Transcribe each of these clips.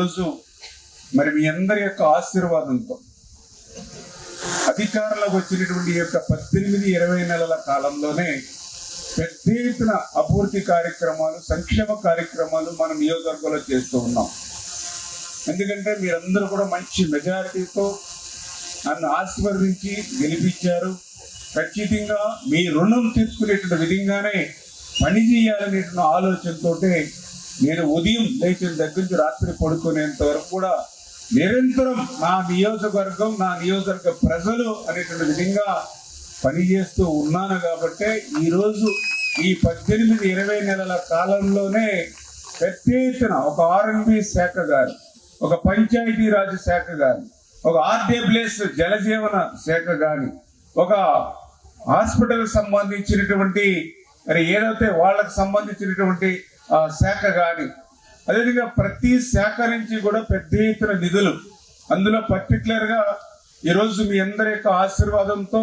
రోజు మరి మీ అందరి యొక్క ఆశీర్వాదంతో అధికారంలోకి వచ్చినటువంటి యొక్క 18-20 నెలల కాలంలోనే పెద్ద ఎత్తున అభివృద్ధి కార్యక్రమాలు, సంక్షేమ కార్యక్రమాలు మన నియోజకవర్గంలో చేస్తూ ఉన్నాం. ఎందుకంటే మీరందరూ కూడా మంచి మెజారిటీతో నన్ను ఆశీర్వదించి గెలిపించారు. ఖచ్చితంగా మీ రుణం తీర్చుకునేటువంటి విధంగానే పని చేయాలనేటువంటి ఆలోచనతో నేను ఉదయం లేచిన దగ్గర నుంచి రాత్రి పడుకునేంత వరకు కూడా నిరంతరం నా నియోజకవర్గ ప్రజలు అనేటువంటి విధంగా పనిచేస్తూ ఉన్నాను. కాబట్టి ఈరోజు ఈ 18-20 నెలల కాలంలోనే పెద్ద ఎత్తున ఒక R&B శాఖ గారు, ఒక పంచాయతీరాజ్ శాఖ గాని, ఒక RWS జలజీవన శాఖ గాని, ఒక హాస్పిటల్ సంబంధించినటువంటి మరి ఏదైతే వాళ్ళకి సంబంధించినటువంటి శాఖ కానీ, అదేవిధంగా ప్రతి శాఖ నుంచి కూడా పెద్ద ఎత్తున నిధులు, అందులో పర్టికులర్గా ఈరోజు మీ అందరి యొక్క ఆశీర్వాదంతో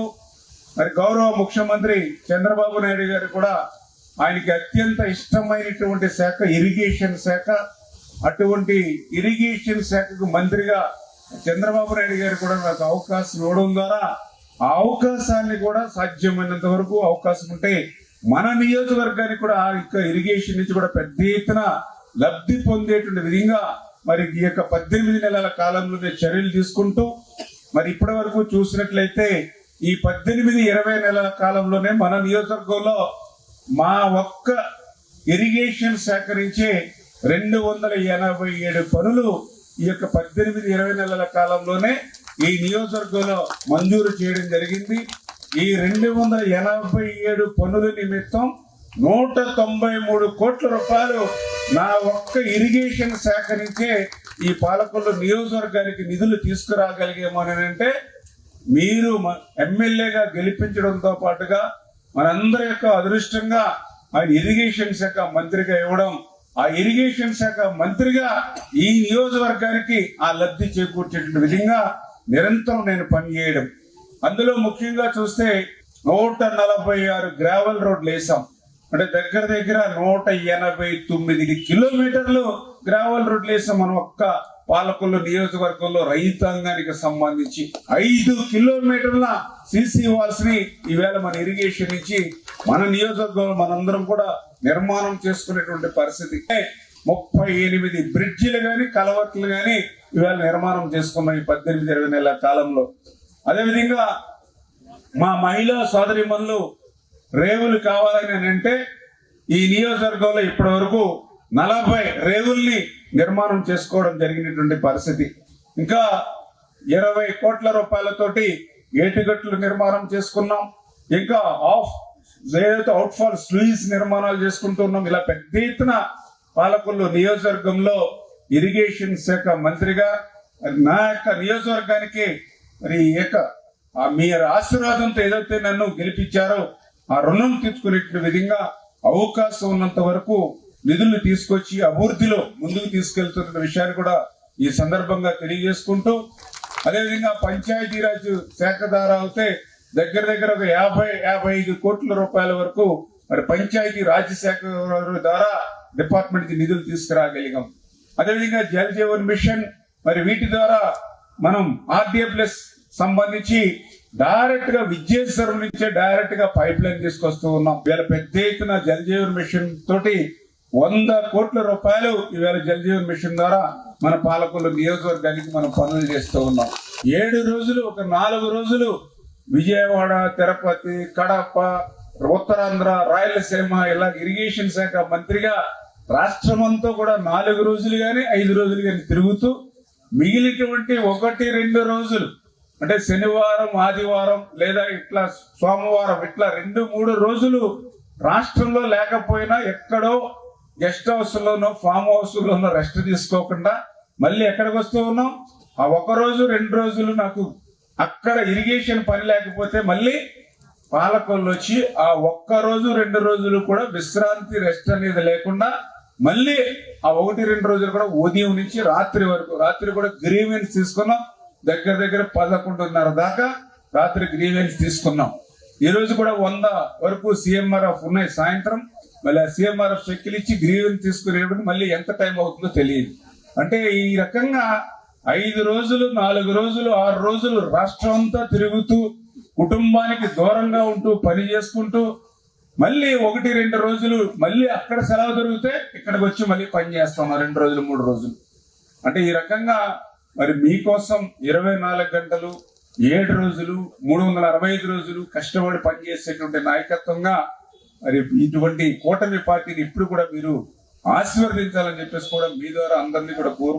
మరి గౌరవ ముఖ్యమంత్రి చంద్రబాబు నాయుడు గారు కూడా ఆయనకి అత్యంత ఇష్టమైనటువంటి శాఖ ఇరిగేషన్ శాఖ. అటువంటి ఇరిగేషన్ శాఖకు మంత్రిగా చంద్రబాబు నాయుడు గారు కూడా నాకు అవకాశం ఇవ్వడం ద్వారా ఆ అవకాశాన్ని కూడా సాధ్యమైనంత వరకు అవకాశం ఉంటే మన నియోజకవర్గానికి కూడా ఆ యొక్క ఇరిగేషన్ నుంచి కూడా పెద్ద ఎత్తున లబ్ధి పొందేటువంటి విధంగా మరి ఈ యొక్క 18 నెలల కాలంలోనే చర్యలు తీసుకుంటూ మరి ఇప్పటి వరకు చూసినట్లయితే ఈ 18-20 నెలల కాలంలోనే మన నియోజకవర్గంలో మా ఒక్క ఇరిగేషన్ శాఖ నుంచే 287 పనులు ఈ యొక్క 18-20 నెలల కాలంలోనే ఈ నియోజకవర్గంలో మంజూరు చేయడం జరిగింది. ఈ 287 పనుల నిమిత్తం 193 కోట్ల రూపాయలు నా ఒక్క ఇరిగేషన్ శాఖ నుంచే ఈ పాలకొల్లు నియోజకవర్గానికి నిధులు తీసుకురాగలిగామనంటే మీరు ఎమ్మెల్యేగా గెలిపించడంతో పాటుగా మనందరి యొక్క అదృష్టంగా ఆయన ఇరిగేషన్ శాఖ మంత్రిగా ఇవ్వడం, ఆ ఇరిగేషన్ శాఖ మంత్రిగా ఈ నియోజకవర్గానికి ఆ లబ్ధి చేకూర్చేటువంటి విధంగా నిరంతరం నేను పనిచేయడం. అందులో ముఖ్యంగా చూస్తే 146 గ్రావెల్ రోడ్లు వేసాం. అంటే దగ్గర 189 కిలోమీటర్లు గ్రావెల్ రోడ్లు వేసాం మనం ఒక్క పాలకొల్లు నియోజకవర్గంలో రైతాంగానికి సంబంధించి. 5 కిలోమీటర్ల సిసి వాల్స్ ని ఈవేళ మన ఇరిగేషన్ నుంచి మన నియోజకవర్గంలో మనందరం కూడా నిర్మాణం చేసుకునేటువంటి పరిస్థితి. 38 బ్రిడ్జిలు గాని, కలవట్లు గాని ఈవేళ నిర్మాణం చేసుకున్నాం ఈ 18-20 నెలల కాలంలో. అదేవిధంగా మా మహిళా సోదరిమణులు రేవులు కావాలని అంటే ఈ నియోజకవర్గంలో ఇప్పటి వరకు 40 రేవుల్ని నిర్మాణం చేసుకోవడం జరిగినటువంటి పరిస్థితి. ఇంకా 20 కోట్ల రూపాయలతోటి ఏటిగట్లు నిర్మాణం చేసుకున్నాం. ఇంకా అవుట్ఫాల్ స్లూయిస్ నిర్మాణాలు చేసుకుంటున్నాం. ఇలా పెద్ద ఎత్తున పాలకొల్లు నియోజకవర్గంలో ఇరిగేషన్ శాఖ మంత్రిగా నా యొక్క నియోజకవర్గానికి మరి మీ ఆశీర్వాదంతో ఏదైతే నన్ను గెలిపించారో ఆ రుణం తీర్చుకునే విధంగా అవకాశం ఉన్నంత వరకు నిధులు తీసుకొచ్చి అభివృద్ధిలో ముందుకు తీసుకెళ్తున్న విషయాన్ని కూడా ఈ సందర్భంగా తెలియజేసుకుంటూ, అదేవిధంగా పంచాయతీరాజ్ శాఖ ద్వారా అయితే దగ్గర ఒక 50-55 కోట్ల రూపాయల వరకు మరి పంచాయతీ రాజ్ శాఖ ద్వారా డిపార్ట్మెంట్ కి నిధులు తీసుకురాగలిగాం. అదేవిధంగా జల్ జీవన్ మిషన్ మరి వీటి ద్వారా మనం RWS సంబంధించి డైరెక్ట్ గా విజయేశ్వరం నుంచే డైరెక్ట్ గా పైప్ లైన్ తీసుకొస్తూ ఉన్నాం. ఇవాళ పెద్ద ఎత్తున జల్ జీవన్ మిషన్ తోటి 100 కోట్ల రూపాయలు ఇవాళ జల్ జీవన్ మిషన్ ద్వారా మన పాలకొల్లు నియోజకవర్గానికి మనం పనులు చేస్తూ ఉన్నాం. 7 రోజులు, ఒక 4 రోజులు విజయవాడ, తిరుపతి, కడప, ఉత్తరాంధ్ర, రాయలసీమ ఇలా ఇరిగేషన్ శాఖ మంత్రిగా రాష్ట్రమంతా కూడా 4 రోజులు గాని 5 రోజులు గాని తిరుగుతూ మిగిలినటువంటి 1-2 రోజులు అంటే శనివారం, ఆదివారం లేదా ఇట్లా సోమవారం ఇట్లా 2-3 రోజులు రాష్ట్రంలో లేకపోయినా ఎక్కడో గెస్ట్ హౌస్ లోనో ఫామ్ హౌస్ లోనో రెస్ట్ తీసుకోకుండా మళ్ళీ ఎక్కడికి వస్తూ ఉన్నాం. ఆ 1 రోజు 2 రోజులు నాకు అక్కడ ఇరిగేషన్ పని లేకపోతే మళ్ళీ పాలకొల్లు వచ్చి ఆ 1 రోజు 2 రోజులు కూడా విశ్రాంతి, రెస్ట్ అనేది లేకుండా మళ్ళీ ఆ 1-2 రోజులు కూడా ఉదయం నుంచి రాత్రి వరకు, రాత్రి కూడా గ్రీవెన్స్ తీసుకున్నాం. దగ్గర 11:30 దాకా రాత్రి గ్రీవెన్స్ తీసుకున్నాం. ఈ రోజు కూడా 100 వరకు CMRF ఉన్నాయి సాయంత్రం. మళ్ళీ CMRF చెక్కులు ఇచ్చి గ్రీవెన్స్ తీసుకునేప్పుడు మళ్ళీ ఎంత టైం అవుతుందో తెలియదు. అంటే ఈ రకంగా 5 రోజులు 4 రోజులు 6 రోజులు రాష్ట్రం అంతా తిరుగుతూ కుటుంబానికి దూరంగా ఉంటూ పని చేసుకుంటూ మళ్ళీ 1-2 రోజులు మళ్ళీ అక్కడ సెలవు దొరికితే ఇక్కడికి వచ్చి మళ్ళీ పని చేస్తాం 2 రోజులు 3 రోజులు. అంటే ఈ రకంగా మరి మీకోసం 24 గంటలు 7 రోజులు 365 రోజులు కష్టపడి పనిచేసేటువంటి నాయకత్వంగా మరి ఇటువంటి కూటమి పార్టీని ఇప్పుడు కూడా మీరు ఆశీర్వదించాలని చెప్పేసి కూడా మీ ద్వారా అందరినీ కూడా కోరు